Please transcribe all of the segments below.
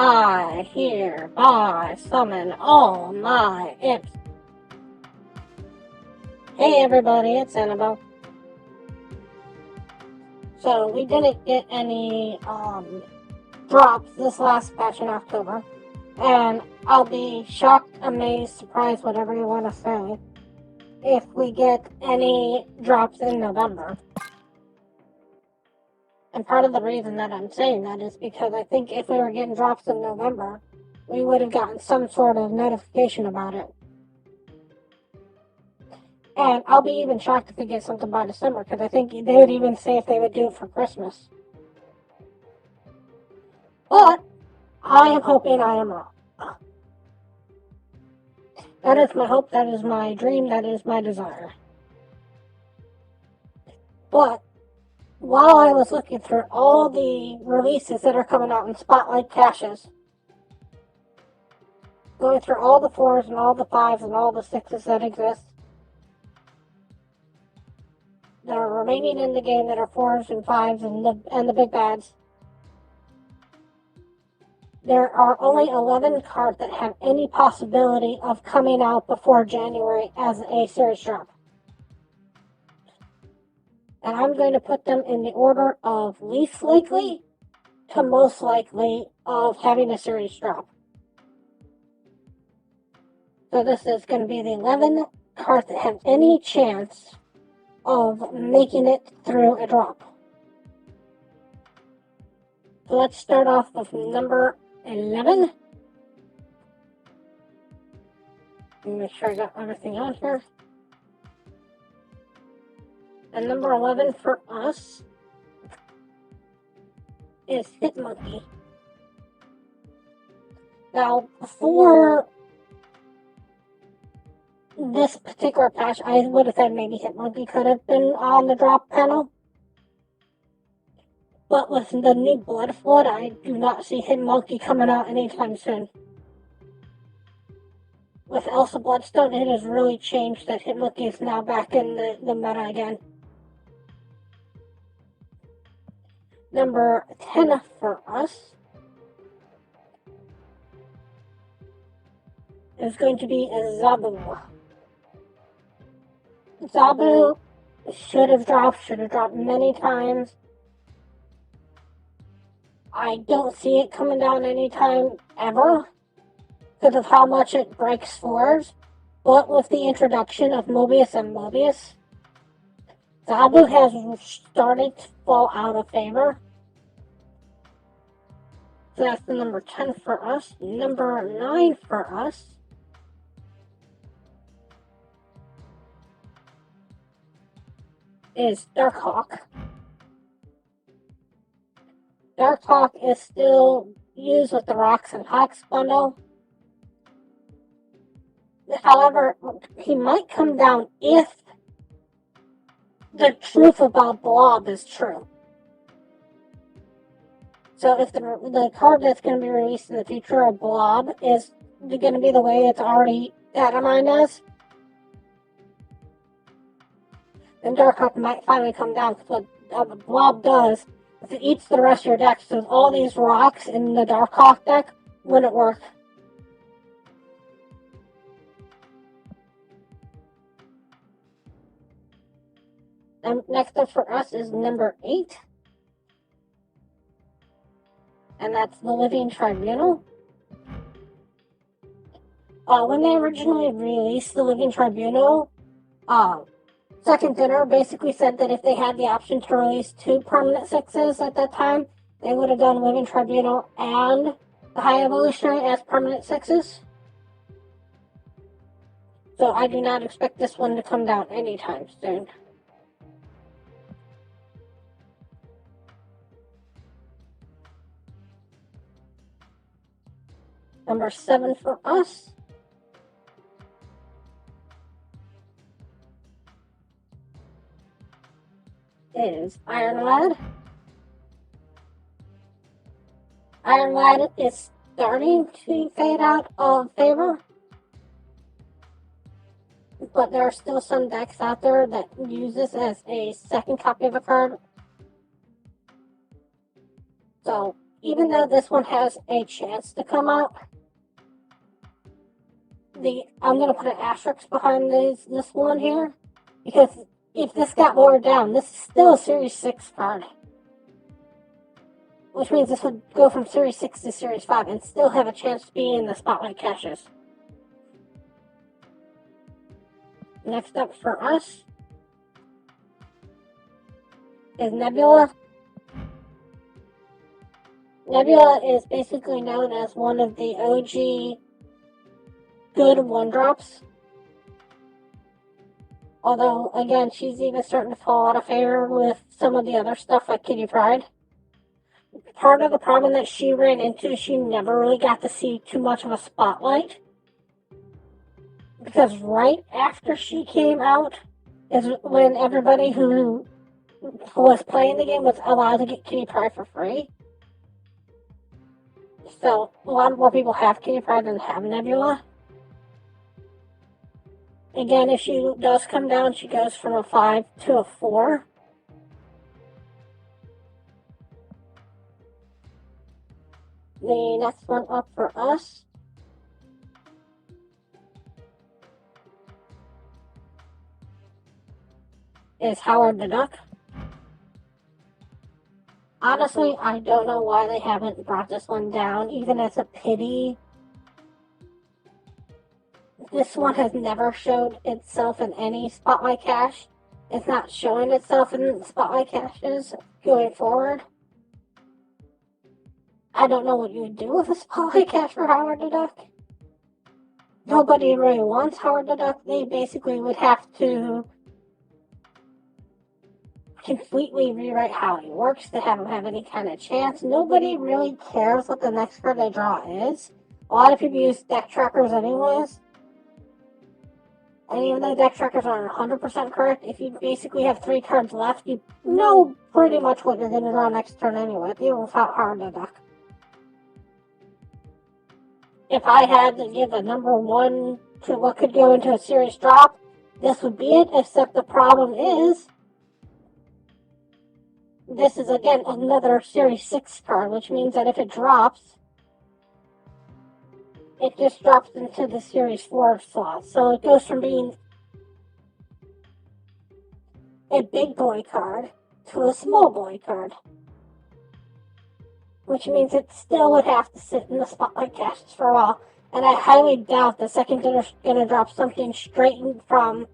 I hereby summon all my imps. Hey everybody, it's Annabelle. So we didn't get any drops this last patch in October, and I'll be shocked, amazed, surprised, whatever you want to say, if we get any drops in November. And part of the reason that I'm saying that is because I think if we were getting drops in November, we would have gotten some sort of notification about it. And I'll be even shocked if we get something by December, because I think they would even say if they would do it for Christmas. But I am hoping I am wrong. That is my hope, that is my dream, that is my desire. But while I was looking through all the releases that are coming out in Spotlight caches, going through all the 4s and all the 5s and all the 6s that exist, that are remaining in the game, that are 4s and 5s and the big bads, there are only 11 cards that have any possibility of coming out before January as a series drop. And I'm going to put them in the order of least likely to most likely of having a series drop. So this is going to be the 11 cards that have any chance of making it through a drop. So let's start off with number 11. Let me make sure I got everything on here. And number 11 for us is Hitmonkey. Now, before this particular patch, I would have said maybe Hitmonkey could have been on the drop panel. But with the new Blood Flood, I do not see Hitmonkey coming out anytime soon. With Elsa Bloodstone, it has really changed that Hitmonkey is now back in the meta again. Number 10 for us is going to be Zabu. Zabu should have dropped many times. I don't see it coming down anytime ever because of how much it breaks 4s. But with the introduction of Mobius and Mobius, Zabu has started to fall out of favor. So that's the number 10 for us. Number 9 for us is Darkhawk. Darkhawk is still used with the Rocks and Hawks bundle. However, he might come down if the truth about Blob is true. So if the card that's going to be released in the future of Blob is going to be the way it's already atomized as, then Darkhawk might finally come down, because what Blob does is it eats the rest of your deck, so all these rocks in the Darkhawk deck wouldn't work. And next up for us is number 8. And that's the Living Tribunal. When they originally released the Living Tribunal, Second Dinner basically said that if they had the option to release 2 permanent 6s at that time, they would have done Living Tribunal and the High Evolutionary as permanent 6s. So I do not expect this one to come down anytime soon. Number 7 for us is Iron Lad. Iron Lad is starting to fade out of favor, but there are still some decks out there that use this as a second copy of a card. So even though this one has a chance to come out, I'm gonna put an asterisk behind this one here, because if this got lowered down, this is still a Series 6 card. Which means this would go from Series 6 to Series 5 and still have a chance to be in the Spotlight caches. Next up for us is Nebula. Nebula is basically known as one of the OG good one-drops. Although, again, she's even starting to fall out of favor with some of the other stuff like Kitty Pryde. Part of the problem that she ran into, she never really got to see too much of a spotlight. Because right after she came out is when everybody who was playing the game was allowed to get Kitty Pryde for free. So, a lot more people have Kitty Pryde than have Nebula. Again, if she does come down, she goes from a 5 to a 4. The next one up for us is Howard the Duck. Honestly, I don't know why they haven't brought this one down, even as a pity. This one has never showed itself in any Spotlight cache. It's not showing itself in Spotlight caches going forward. I don't know what you would do with a Spotlight cache for Howard the Duck. Nobody really wants Howard the Duck. They basically would have to completely rewrite how he works to have him have any kind of chance. Nobody really cares what the next card they draw is. A lot of people use deck trackers anyways. And even though deck trackers aren't 100% correct, if you basically have 3 cards left, you know pretty much what you're going to draw next turn anyway, even without Howard the Duck. If I had to give a number 1 to what could go into a series drop, this would be it, except the problem is, this is again another Series 6 card, which means that if it drops, it just drops into the Series 4 slot. So it goes from being a big boy card to a small boy card. Which means it still would have to sit in the Spotlight caches for a while. And I highly doubt the second dinner's gonna drop something straight from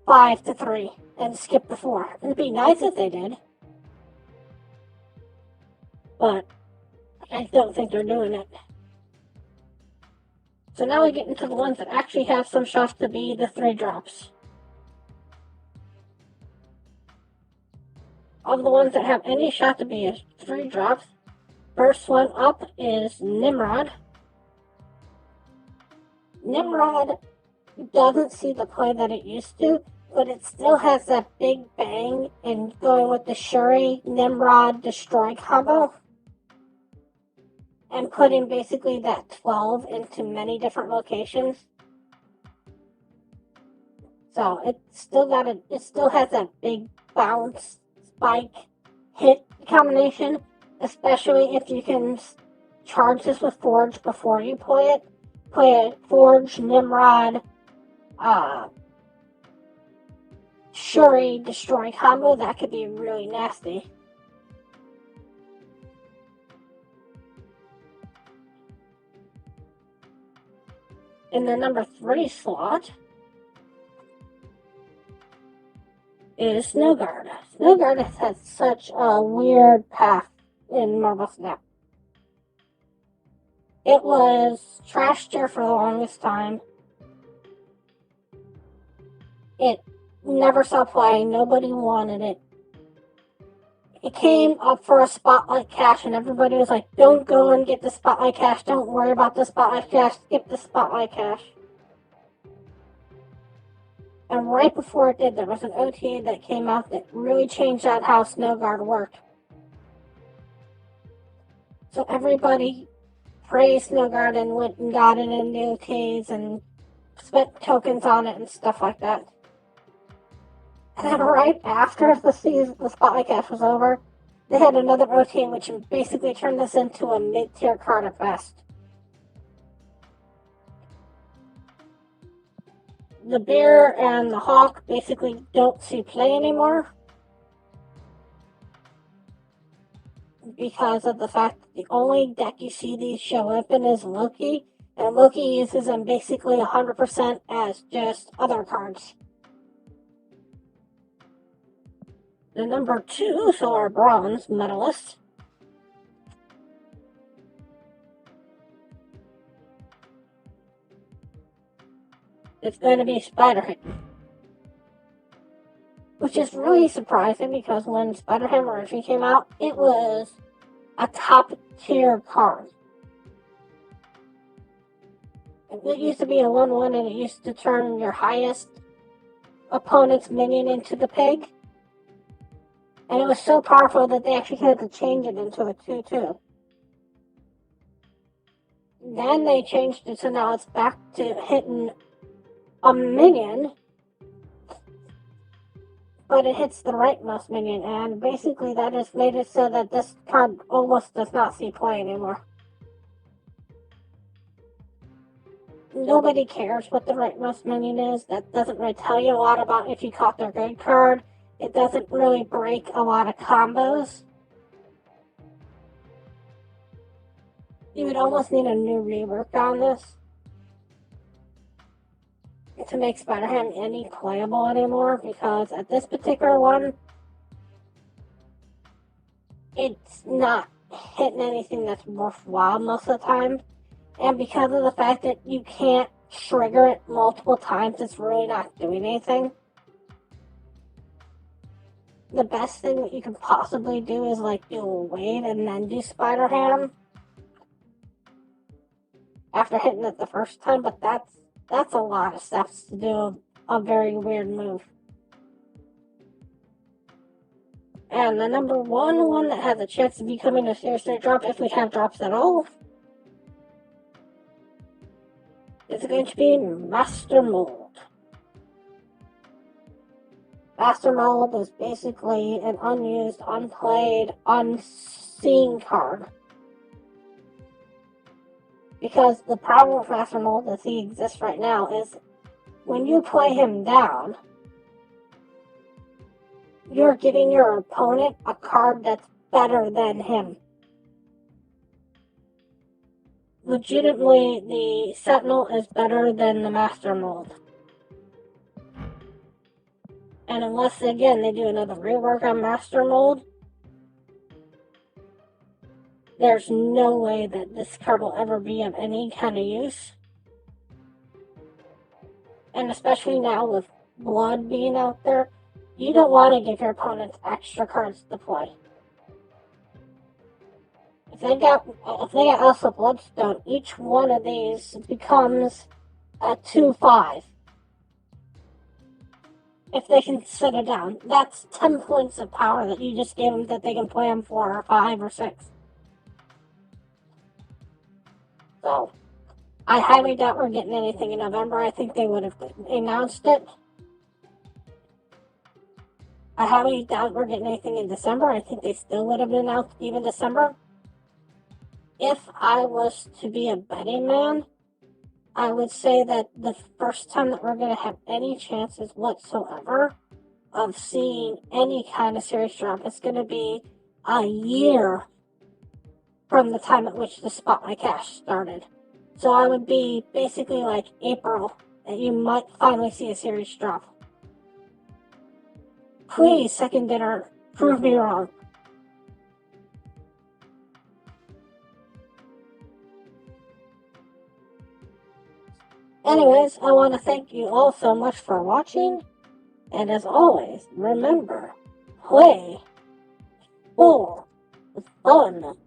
5 to 3 and skip the 4. It'd be nice if they did. But I don't think they're doing it. So now we get into the ones that actually have some shots to be the 3 drops. Of the ones that have any shot to be a 3 drops, first one up is Nimrod. Nimrod doesn't see the play that it used to, but it still has that big bang and going with the Shuri Nimrod Destroy combo. And putting basically that 12 into many different locations. So it still has that big bounce, spike, hit combination, especially if you can charge this with Forge before you play it. Play a Forge, Nimrod, Shuri Destroy combo, that could be really nasty. In the number 3 slot is Snowguard. Snowguard has had such a weird path in Marvel Snap. It was trash tier for the longest time. It never saw play. Nobody wanted it. It came up for a Spotlight cache and everybody was like, don't go and get the Spotlight cache. Don't worry about the Spotlight cache. Skip the Spotlight cache. And right before it did, there was an OTA that came out that really changed out how Snowguard worked. So everybody praised Snowguard and went and got it in the OTAs and spent tokens on it and stuff like that. And then right after the Spotlight cache was over, they had another OT which basically turned this into a mid-tier card at best. The Bear and the Hawk basically don't see play anymore because of the fact that the only deck you see these show up in is Loki, and Loki uses them basically 100% as just other cards. The number 2, so our bronze medalist, it's going to be Spider-Ham. Which is really surprising because when Spider-Ham originally came out, it was a top tier card. It used to be a 1/1 and it used to turn your highest opponent's minion into the pig. And it was so powerful that they actually had to change it into a 2/2. Then they changed it so now it's back to hitting a minion, but it hits the rightmost minion, and basically that has made it so that this card almost does not see play anymore. Nobody cares what the rightmost minion is. That doesn't really tell you a lot about if you caught their good card. It doesn't really break a lot of combos. You would almost need a new rework on this to make Spider-Ham any playable anymore, because at this particular one, it's not hitting anything that's worthwhile most of the time. And because of the fact that you can't trigger it multiple times, it's really not doing anything. The best thing that you can possibly do is like do a wave and then do Spider-Ham after hitting it the first time, but that's a lot of steps to do a very weird move. And the number one that has a chance of becoming a serious drop, if we have drops at all, is going to be Master Mold. Master Mold is basically an unused, unplayed, unseen card. Because the problem with Master Mold as he exists right now is when you play him down, you're giving your opponent a card that's better than him. Legitimately, the Sentinel is better than the Master Mold. And unless, again, they do another rework on Master Mold, there's no way that this card will ever be of any kind of use. And especially now with Blood being out there, you don't want to give your opponents extra cards to play. If they got also Bloodstone, each one of these becomes a 2/5. If they can sit it down, that's 10 points of power that you just gave them that they can play them 4 or 5 or 6. So, I highly doubt we're getting anything in November. I think they would have announced it. I highly doubt we're getting anything in December. I think they still would have announced even December. If I was to be a betting man, I would say that the first time that we're going to have any chances whatsoever of seeing any kind of serious drop is going to be a year from the time at which the Spotlight Cash started. So I would be basically like April that you might finally see a serious drop. Please, Second Dinner, prove me wrong. Anyways, I want to thank you all so much for watching, and as always, remember, play for fun.